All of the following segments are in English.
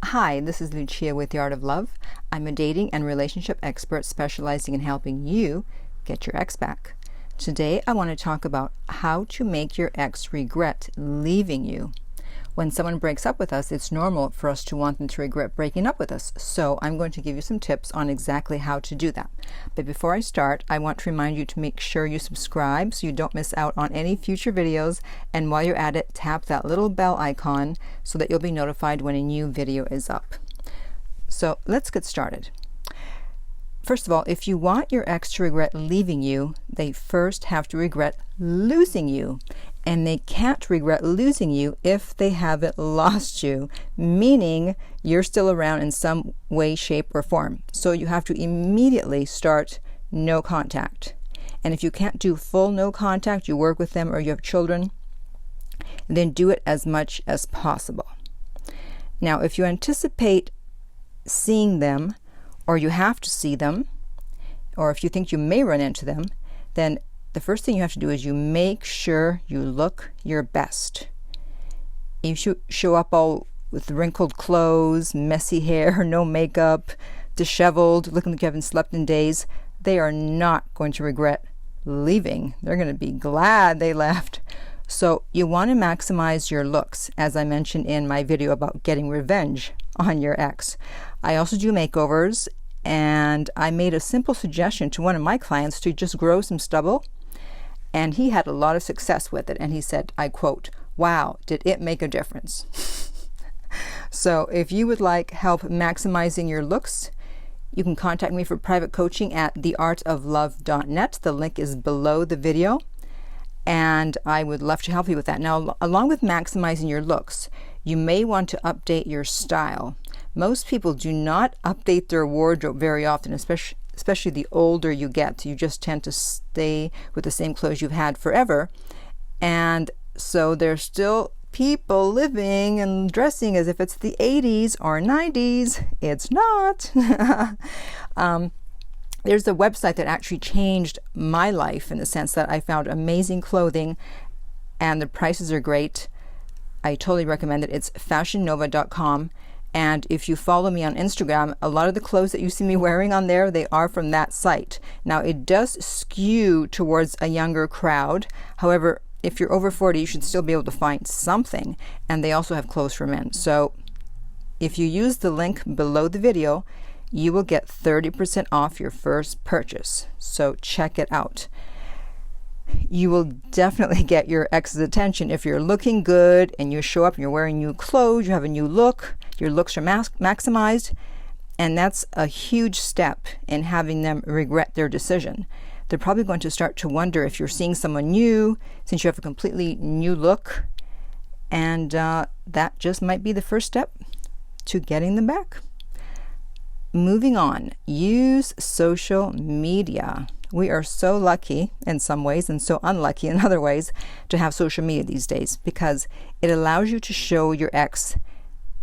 Hi, this is Lucia with The Art of Love. I'm a dating and relationship expert specializing in helping you get your ex back. Today, I want to talk about how to make your ex regret leaving you. When someone breaks up with us, it's normal for us to want them to regret breaking up with us. So I'm going to give you some tips on exactly how to do that. But before I start, I want to remind you to make sure you subscribe so you don't miss out on any future videos. And while you're at it, tap that little bell icon so that you'll be notified when a new video is up. So let's get started. First of all, if you want your ex to regret leaving you, they first have to regret losing you. And they can't regret losing you if they haven't lost you, meaning you're still around in some way, shape, or form. So you have to immediately start no contact. And if you can't do full no contact, you work with them or you have children, then do it as much as possible. Now, if you anticipate seeing them, or you have to see them, or if you think you may run into them, then the first thing you have to do is you make sure you look your best. If you show up all with wrinkled clothes, messy hair, no makeup, disheveled, looking like you haven't slept in days, they are not going to regret leaving. They're going to be glad they left. So you want to maximize your looks, as I mentioned in my video about getting revenge on your ex. I also do makeovers, and I made a simple suggestion to one of my clients to just grow some stubble. And he had a lot of success with it. And he said, I quote, "Wow, did it make a difference?" So if you would like help maximizing your looks, you can contact me for private coaching at theartoflove.net. The link is below the video. And I would love to help you with that. Now, along with maximizing your looks, you may want to update your style. Most people do not update their wardrobe very often, especially the older you get. You just tend to stay with the same clothes you've had forever. And so there's still people living and dressing as if it's the 80s or 90s. It's not. There's a website that actually changed my life in the sense that I found amazing clothing and the prices are great. I totally recommend it. It's fashionnova.com. And if you follow me on Instagram, a lot of the clothes that you see me wearing on there, they are from that site. Now, it does skew towards a younger crowd. However, if you're over 40, you should still be able to find something. And they also have clothes for men. So if you use the link below the video, you will get 30% off your first purchase. So check it out. You will definitely get your ex's attention if you're looking good and you show up and you're wearing new clothes, you have a new look, your looks are maximized, and that's a huge step in having them regret their decision. They're probably going to start to wonder if you're seeing someone new since you have a completely new look, and that just might be the first step to getting them back. Moving on, use social media. We are so lucky in some ways and so unlucky in other ways to have social media these days because it allows you to show your ex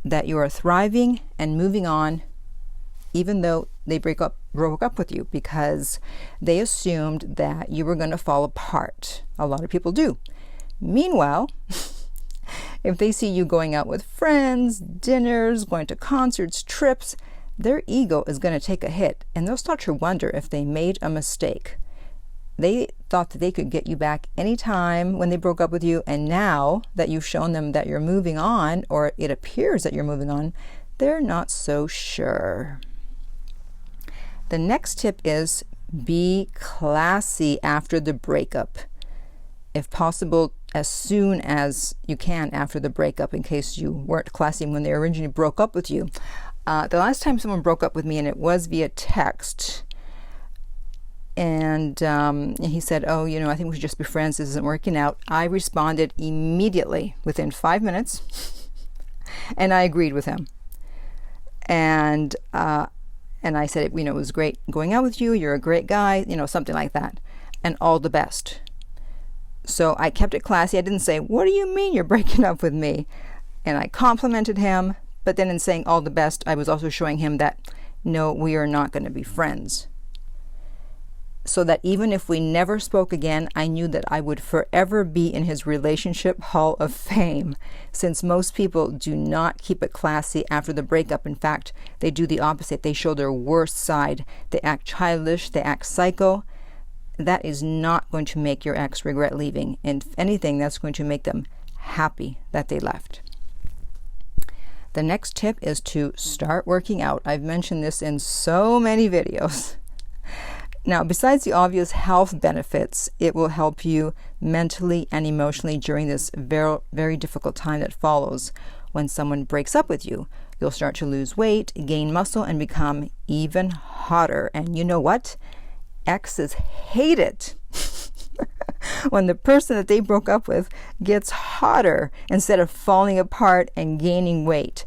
that you are thriving and moving on even though they broke up with you because they assumed that you were going to fall apart. A lot of people do. Meanwhile, if they see you going out with friends, dinners, going to concerts, trips, their ego is going to take a hit and they'll start to wonder if they made a mistake. They thought that they could get you back anytime when they broke up with you, and now that you've shown them that you're moving on, or it appears that you're moving on, they're not so sure. The next tip is be classy after the breakup. If possible, as soon as you can after the breakup, in case you weren't classy when they originally broke up with you. The last time someone broke up with me, and it was via text, and he said, "Oh, I think we should just be friends. This isn't working out." I responded immediately within 5 minutes, and I agreed with him. And I said, it was great going out with you. You're a great guy, something like that, and all the best. So I kept it classy. I didn't say, "What do you mean you're breaking up with me?" And I complimented him. But then in saying all the best, I was also showing him that, no, we are not going to be friends. so that even if we never spoke again, I knew that I would forever be in his relationship hall of fame, since most people do not keep it classy after the breakup. In fact, they do the opposite. They show their worst side. They act childish. They act psycho. That is not going to make your ex regret leaving. If anything, that's going to make them happy that they left. The next tip is to start working out. I've mentioned this in so many videos. Now, besides the obvious health benefits, it will help you mentally and emotionally during this very, very difficult time that follows when someone breaks up with you. You'll start to lose weight, gain muscle, and become even hotter. And you know what? Exes hate it when the person that they broke up with gets hotter instead of falling apart and gaining weight.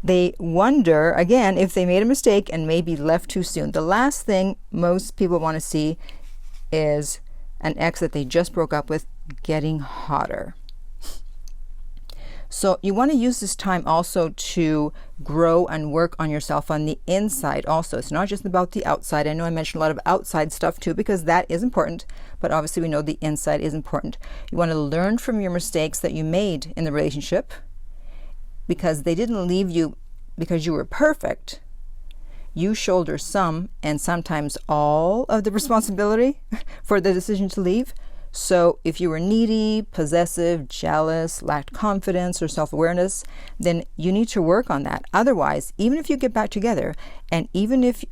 They wonder, again, if they made a mistake and maybe left too soon. The last thing most people want to see is an ex that they just broke up with getting hotter. So you want to use this time also to grow and work on yourself on the inside also. It's not just about the outside. I know I mentioned a lot of outside stuff too, because that is important, but obviously we know the inside is important. You want to learn from your mistakes that you made in the relationship, because they didn't leave you because you were perfect. You shoulder some and sometimes all of the responsibility for the decision to leave. So if you were needy, possessive, jealous, lacked confidence or self-awareness, then you need to work on that. Otherwise, even if you get back together, and even if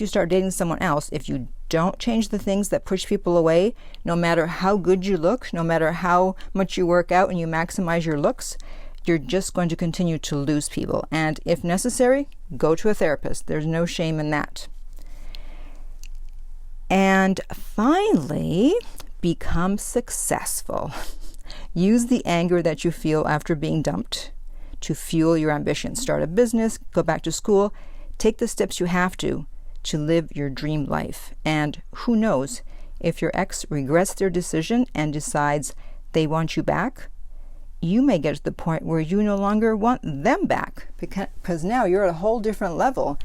you start dating someone else, if you don't change the things that push people away, no matter how good you look, no matter how much you work out and you maximize your looks, you're just going to continue to lose people. And if necessary, go to a therapist. There's no shame in that. And finally, become successful. Use the anger that you feel after being dumped to fuel your ambition. Start a business, go back to school, take the steps you have to live your dream life. And who knows, if your ex regrets their decision and decides they want you back, you may get to the point where you no longer want them back, because now you're at a whole different level.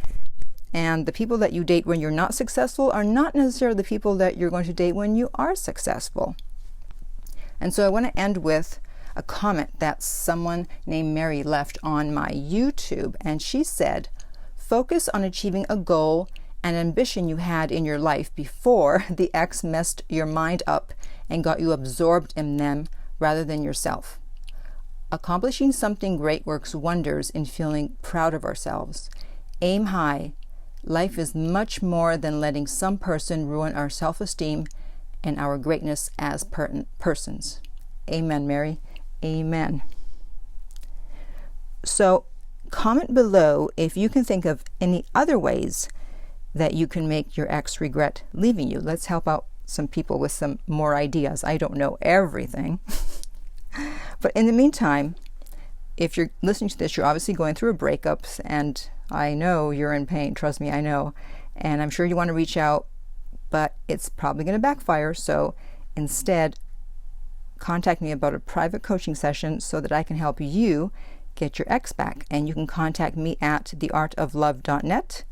And the people that you date when you're not successful are not necessarily the people that you're going to date when you are successful. And so I want to end with a comment that someone named Mary left on my YouTube. And she said, focus on achieving a goal and ambition you had in your life before the ex messed your mind up and got you absorbed in them rather than yourself. Accomplishing something great works wonders in feeling proud of ourselves. Aim high. Life is much more than letting some person ruin our self-esteem and our greatness as persons. Amen, Mary. Amen. So comment below if you can think of any other ways that you can make your ex regret leaving you. Let's help out some people with some more ideas. I don't know everything. But in the meantime, if you're listening to this, you're obviously going through a breakup, and I know you're in pain. Trust me, I know. And I'm sure you want to reach out, but it's probably going to backfire. So instead, contact me about a private coaching session so that I can help you get your ex back. And you can contact me at theartoflove.net.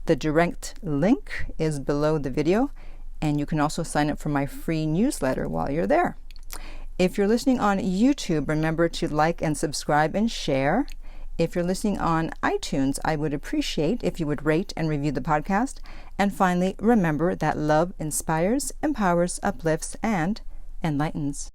The direct link is below the video, and you can also sign up for my free newsletter while you're there. If you're listening on YouTube, remember to like and subscribe and share. If you're listening on iTunes, I would appreciate if you would rate and review the podcast. And finally, remember that love inspires, empowers, uplifts, and enlightens.